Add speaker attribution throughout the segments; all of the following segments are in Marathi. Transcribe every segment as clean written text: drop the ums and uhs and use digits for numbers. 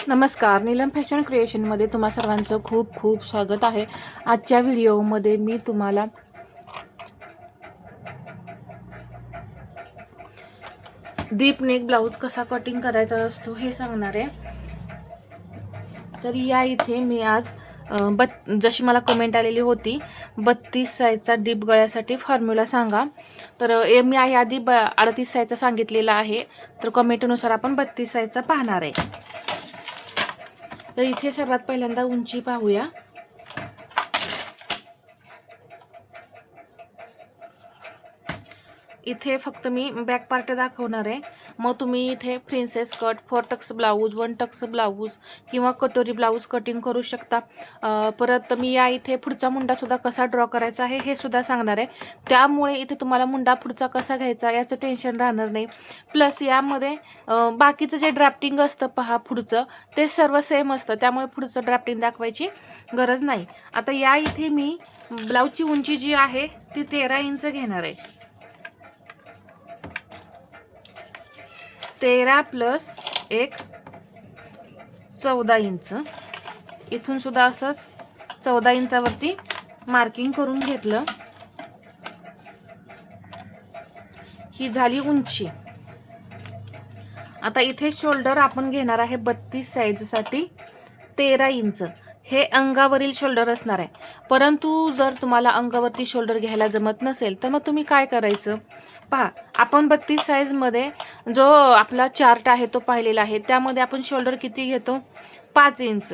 Speaker 1: नमस्कार, नीलम फॅशन क्रिएशनमध्ये तुम्हा सर्वांचं खूप खूप स्वागत आहे। आजच्या व्हिडिओमध्ये मी तुम्हाला डीप नेक ब्लाउज कसा कटिंग करायचा असतो हे सांगणार आहे। तर या इथे मी आज जशी मला कमेंट आलेली होती 32 साईजचा डीप गळ्यासाठी फॉर्म्युला सांगा, तर मी आधी 38 साईजचा सांगितलेला आहे, तर कमेंटनुसार आपण 32 साईजचा पाहणार आहे। तर इथे सर्वात पहिल्यांदा उंची पाहूया। इथे फक्त मी बॅक पार्ट दाखवणार आहे, मग तुम्ही इथे princess cut, 4 Tux blouse, 1 Tux blouse किंवा कटोरी ब्लाऊज कटिंग करू शकता। परत मी या इथे पुढचा मुंडा सुद्धा कसा ड्रॉ करायचा आहे हे सुद्धा सांगणार आहे, त्यामुळे इथे तुम्हाला मुंडा पुढचा कसा घ्यायचा याचं टेन्शन राहणार नाही। प्लस यामध्ये बाकीचं जे ड्राफ्टिंग असतं पहा पुढचं, ते सर्व सेम असतं, त्यामुळे पुढचं ड्राफ्टिंग दाखवायची गरज नाही। आता या इथे मी ब्लाऊजची उंची जी आहे ती 13 इंच घेणार आहे। 13 प्लस 1 14 इंच, इथून सुद्धा असंच 14 इंचावरती मार्किंग करून घेतलं। ही झाली उंची। आता इथे शोल्डर आपण घेणार आहे 32 साईजसाठी 13 इंच, हे अंगावरील शोल्डर असणार आहे। परंतु जर तुम्हाला अंगावरती शोल्डर घ्यायला जमत नसेल तर मग तुम्ही काय करायचं पहा, आपण 32 साईजमध्ये जो आपला चार्ट आहे तो पाहिलेला आहे, त्यामध्ये आपण शोल्डर किती घेतो 5 इंच।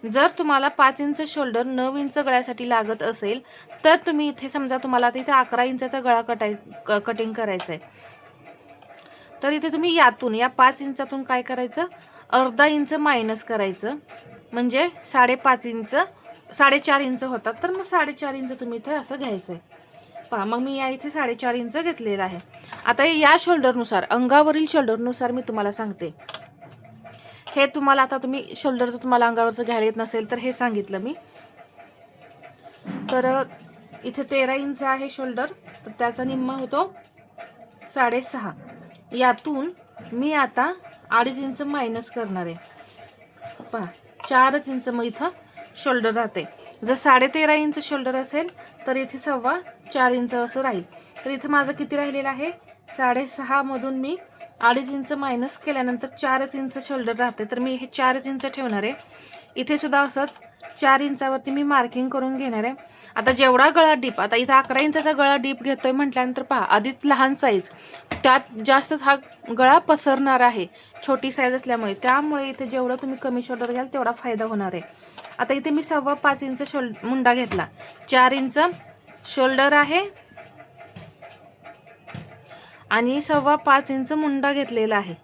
Speaker 1: जर तुम्हाला 5 इंच शोल्डर 9 इंच गळ्यासाठी लागत असेल तर तुम्ही इथे समजा तुम्हाला इथे 11 इंचाचा गळा कटिंग करायचा आहे, तर इथे तुम्ही यातून या 5 इंचातून काय करायचं, अर्धा इंच मायनस करायचं, म्हणजे 5.5 इंच 4.5 इंच होतात, तर मग 4.5 इंच तुम्ही इथे असं घ्यायचं आहे पहा। मग मी या इथे 4.5 इंच घेतलेला आहे। आता या शोल्डरनुसार, अंगावरील शोल्डरनुसार मी तुम्हाला सांगते, हे तुम्हाला आता तुम्ही शोल्डर जर तुम्हाला अंगावरचं घ्यायला येत नसेल तर हे सांगितलं मी, तर इथे 13 इंच आहे शोल्डर, तर त्याचा निम्मा होतो 6.5। यातून मी आता 2.5 इंच मायनस करणार आहे पहा, 4 इंच मग इथं शोल्डर राहते। जर 13.5 इंच शोल्डर असेल तर इथे 4.25 इंच असं राहील। तर इथं माझं किती राहिलेलं आहे 6.5 मधून मी 2.5 इंच मायनस केल्यानंतर 4 इंच शोल्डर राहते, तर मी हे 4 इंच ठेवणार आहे। इथे सुद्धा असंच 4 इंचावरती मी मार्किंग करून घेणार आहे। आता जेवढा गळा डीप, आता इथं 11 इंचाचा गळा डीप घेतोय म्हटल्यानंतर पहा, आधीच लहान साईज, त्यात जास्तच हा गळा पसरणार आहे छोटी साईज असल्यामुळे, त्यामुळे इथे जेवढं तुम्ही कमी शोल्डर घ्याल तेवढा फायदा होणार आहे। आता इथे मी 5.25 इंच मुंडा घेतला, 4 इंच शोल्डर आहे आणि 5.25 इंच मुंडा घेतलेला आहे।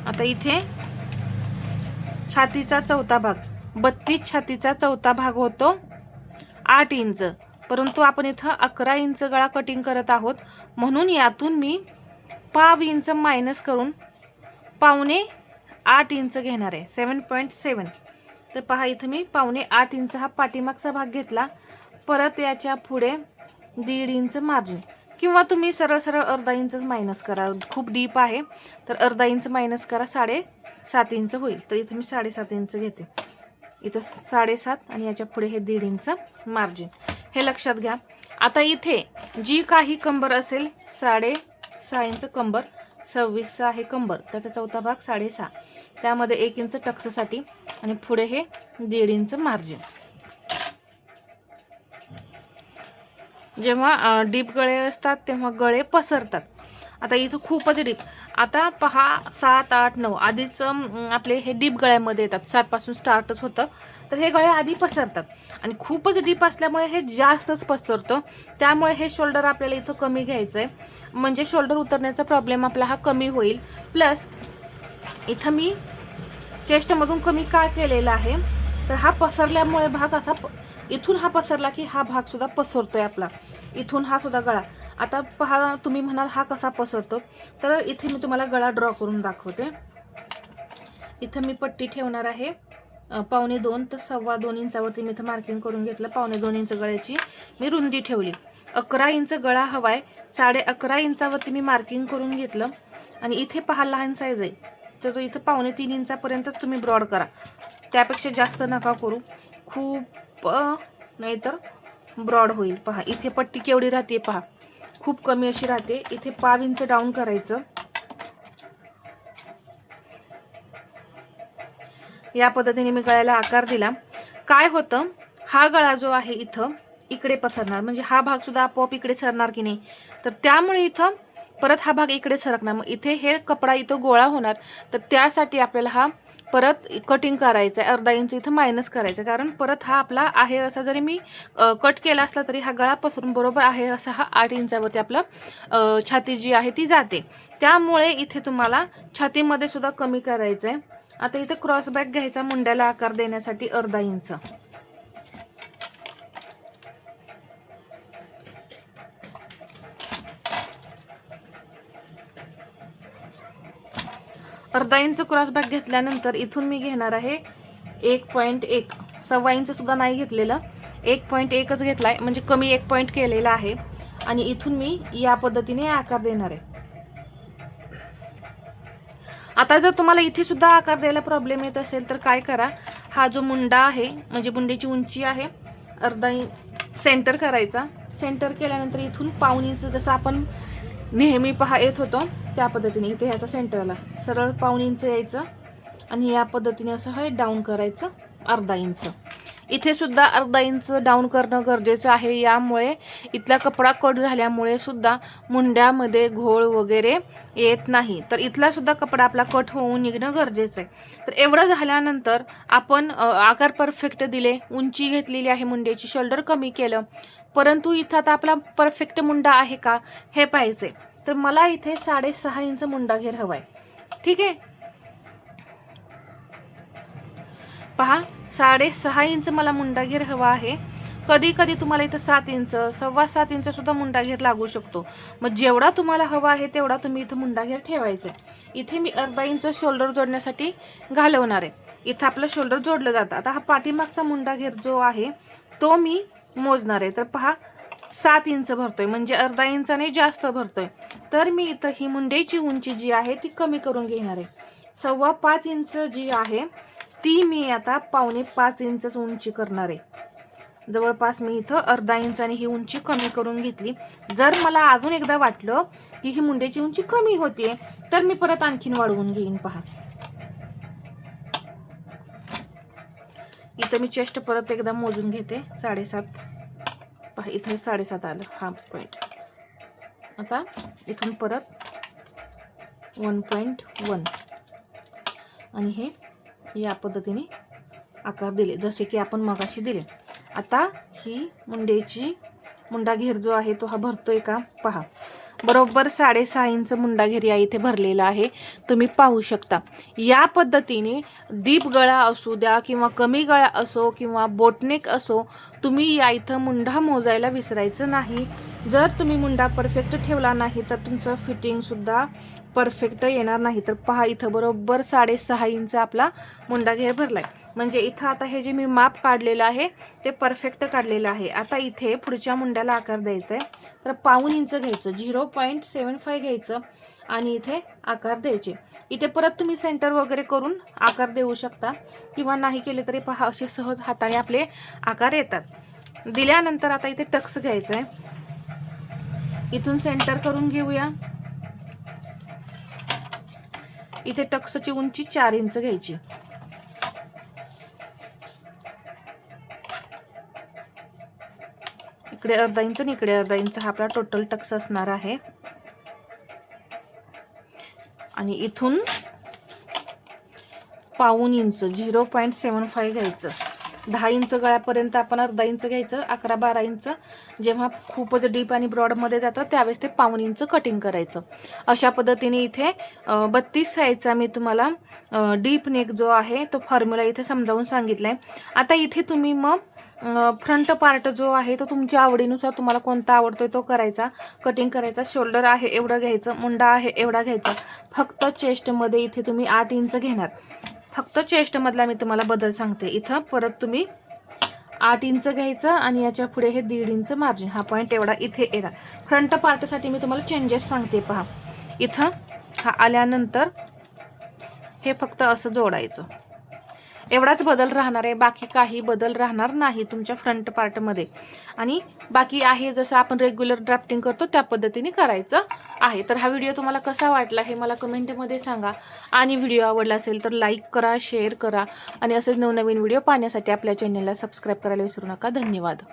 Speaker 1: आता इथे छातीचा चौथा भाग, 32 छातीचा चौथा भाग होतो 8 इंच, परंतु आपण इथं 11 इंच गळा कटिंग करत आहोत, म्हणून यातून मी 0.5 इंच मायनस करून 7.25 इंच घेणार आहे, 7.7। तर पहा इथं मी 7.25 इंच हा पाठीमागचा भाग घेतला। परत याच्या पुढे 1.5 इंच मार्जिन, किंवा तुम्ही सरळ सरळ अर्धा इंचच मायनस करा, खूप डीप आहे तर अर्धा इंच मायनस करा, 7.5 इंच होईल। तर इथं मी 7.5 इंच घेते, इथं 7.5 आणि याच्या पुढे हे 1.5 इंच मार्जिन, हे लक्षात घ्या। आता इथे जी काही कंबर असेल 6.5 इंच कंबर, 26 आहे कंबर, त्याचा चौथा भाग 6.5, त्यामध्ये 1 इंच टक्ससाठी आणि पुढे हे 1.5 इंच मार्जिन। जेव्हा डीप गळे असतात तेव्हा गळे पसरतात। आता इथं खूपच डीप, आता पहा 7, 8, 9 आधीच आपले हे डीप गळ्यामध्ये येतात, 7 पासून स्टार्टच होतं, तर हे गळे आधी पसरतात आणि खूपच डीप असल्यामुळे हे जास्तच पसरतं, त्यामुळे हे शोल्डर आपल्याला इथं कमी घ्यायचं आहे, म्हणजे शोल्डर उतरण्याचा प्रॉब्लेम आपला हा कमी होईल। प्लस इथं मी चेस्टमधून कमी का केलेला आहे, तर हा पसरल्यामुळे भाग असा इथून हा पसरला की हा भाग सुद्धा पसरतोय आपला, इथून हा सुद्धा गळा। आता पहा, तुम्ही म्हणाल हा कसा पसरतो, तर इथे मी तुम्हाला गळा ड्रॉ करून दाखवते। इथं मी पट्टी ठेवणार आहे 2.25 तर 2.25 इंचावरती मी इथं मार्किंग करून घेतलं. 2.25 इंच गळ्याची मी रुंदी ठेवली. 11 इंच गळा हवाय. 11.5 इंचावरती मी मार्किंग करून घेतलं. आणि इथे पहा लहान साईज आहे, तर इथं 2.25 इंचापर्यंतच तुम्ही ब्रॉड करा, त्यापेक्षा जास्त नका करू, खूप नाहीतर ब्रॉड होईल. पहा इथे पट्टी केवढी राहते, पहा खूप कमी अशी राहते. इथे 5 इंच डाऊन करायचं. या पद्धतीने मी गळ्याला आकार दिला. काय होतं, हा गळा जो आहे इथं इकडे पसरणार, म्हणजे हा भाग सुद्धा आपोआप इकडे सरणार की नाही, तर त्यामुळे इथं परत हा भाग इकडे सरकणार. मग इथे हे कपडा इथं गोळा होणार, तर त्यासाठी आपल्याला हा परत कटिंग करायचं आहे. अर्धा इंच इथं मायनस करायचं, कारण परत हा आपला आहे असा जरी मी कट केला असला तरी हा गळा पसरून बरोबर आहे असा हा 8 इंचावरती आपला छाती जी आहे ती जाते. त्यामुळे इथे तुम्हाला छातीमध्ये सुद्धा कमी करायचं आहे. आता इथे क्रॉस बॅक घ्यायचा मुंड्याला आकार देण्यासाठी अर्धा इंच. अर्धा इंच क्रॉस बॅक घेतल्यानंतर इथून मी घेणार आहे 1.1. 1.25 इंच सुद्धा नाही घेतलेलं, 1.1च घेतलाय, म्हणजे कमी 1 पॉईंट केलेला आहे. आणि इथून मी या पद्धतीने आकार देणार आहे. आता जर तुम्हाला इथे सुद्धा आकार द्यायला प्रॉब्लेम येत असेल तर काय करा, हा जो मुंडा आहे म्हणजे मुंड्याची उंची आहे अर्धा इंच सेंटर करायचा. सेंटर केल्यानंतर इथून 1.25 इंच जसं आपण नेहमी पहा येत होतो त्या पद्धतीने इथे ह्याचा सेंटरला सरळ 1.25 इंच यायचं आणि या पद्धतीने असं हे डाऊन करायचं अर्धा इंच. इथे सुद्धा अर्धा इंच डाऊन करणं गरजेचं आहे. यामुळे इथला कपडा कट झाल्यामुळे सुद्धा मुंड्यामध्ये घोळ वगैरे येत नाही, तर इथला सुद्धा कपडा आपला कट होऊन निघणं गरजेचं आहे. तर एवढं झाल्यानंतर आपण आकार परफेक्ट दिले, उंची घेतलेली आहे मुंड्याची, शोल्डर कमी केलं, परंतु इथं आता आपला परफेक्ट मुंडा आहे का हे पाहायचंय. तर मला इथे 6.5 इंच मुंडा घेर हवाय. ठीक आहे, पहा 6.5 इंच मला मुंडा घेर हवा आहे. कधी कधी तुम्हाला इथं 7 इंच 7.25 इंच सुद्धा मुंडा घेर लागू शकतो. मग जेवढा तुम्हाला हवा आहे तेवढा तुम्ही इथं मुंडा घेर ठेवायचा आहे. इथे मी अर्धा इंच शोल्डर जोडण्यासाठी घालवणार आहे. इथं आपलं शोल्डर जोडलं जातं. आता हा पाठीमागचा मुंडा घेर जो आहे तो मी मोजणार आहे. तर पहा 7 इंच भरतोय, म्हणजे अर्धा इंचाने जास्त भरतोय. तर मी इथं ही मुंड्याची उंची जी आहे ती कमी करून घेणार आहे. 5.25 इंच जी आहे ती मी आता 4.25 इंच उंची करणार आहे. जवळपास मी इथं अर्धा इंचाने ही उंची कमी करून घेतली. जर मला अजून एकदा वाटलं की ही मुंड्याची उंची कमी होतीये तर मी परत आणखीन वाढवून घेईन. पहा इथं मी चेस्ट परत एकदा मोजून घेते 7.5. पहा इथे 7.5 आलं हा पॉईंट. आता इथून परत 1.1 आणि हे या पद्धतीने आकार दिले जसे की आपण मगाशी दिले. आता ही मुंडा घेर जो आहे तो हा भरतोय का पहा. बरोबर 6.5 इंच मुंडा घेर या इथे भरलेला आहे, तुम्ही पाहू शकता. या पद्धतीने डीप गळा असू द्या किंवा कमी गळा असो किंवा बोटनेक असो, तुम्ही या इथं मुंडा मोजायला विसरायचं नाही. जर तुम्ही मुंडा परफेक्ट ठेवला नाही तर तुमचं फिटिंग सुद्धा परफेक्ट येणार नाही. तर पहा इथं बरोबर 6.5 इंच आपला मुंडा घेर भरलाय, म्हणजे इथं आता हे जे मी माप काढलेलं आहे ते परफेक्ट काढलेलं आहे. आता इथे पुढच्या मुंड्याला आकार द्यायचा आहे, तर 1.25 इंच घ्यायचं, 0.75 घ्यायचं आणि इथे आकार द्यायचे. इथे परत तुम्ही सेंटर वगैरे करून आकार देऊ शकता किंवा नाही केले तरी पहा असे सहज हाताने आपले आकार येतात. दिल्यानंतर आता इथे टक्स घ्यायचा आहे, इथून सेंटर करून घेऊया. इथे टक्सची उंची 4 इंच घ्यायची. इकडे अर्धा इंच आणि इकडे अर्धा इंच हा आपला टोटल टक्स असणार आहे. आणि इथून 1.25 इंच 0.75 घ्यायचं. 10 इंच गळ्यापर्यंत आपण अर्धा इंच घ्यायचं. 11-12 इंच जेव्हा खूपच डीप आणि ब्रॉडमध्ये जातं त्यावेळेस ते 1.25 इंच कटिंग करायचं. अशा पद्धतीने इथे 32 साईजचा मी तुम्हाला डीप नेक जो आहे तो फॉर्म्युला इथे समजावून सांगितलाय. आता इथे तुम्ही मग फ्रंट पार्ट जो आहे तो तुमच्या आवडीनुसार तुम्हाला कोणता आवडतोय तो करायचा, कटिंग करायचा. शोल्डर आहे एवढं घ्यायचं, मुंडा आहे एवढा घ्यायचा. फक्त चेस्टमध्ये इथे तुम्ही 8 इंच घेणार. फक्त चेस्टमधला मी तुम्हाला बदल सांगते. इथं परत तुम्ही 8 इंच घ्यायचं आणि याच्या पुढे हे 1.5 इंच मार्जिन, हा पॉईंट एवढा इथे येणार. फ्रंट पार्टसाठी मी तुम्हाला चेंजेस सांगते पहा. इथं हा आल्यानंतर हे फक्त असं जोडायचं, एवढाच बदल राहणार आहे. बाकी काही बदल राहणार नाही तुमच्या फ्रंट पार्टमध्ये. आणि बाकी आहे जसं आपण रेग्युलर ड्राफ्टिंग करतो त्या पद्धतीने करायचं आहे. तर हा व्हिडिओ तुम्हाला कसा वाटला हे मला कमेंटमध्ये सांगा. आणि व्हिडिओ आवडला असेल तर लाईक करा, शेअर करा आणि असेच नवनवीन व्हिडिओ पाहण्यासाठी आपल्या चॅनलला सबस्क्राईब करायला विसरू नका. धन्यवाद.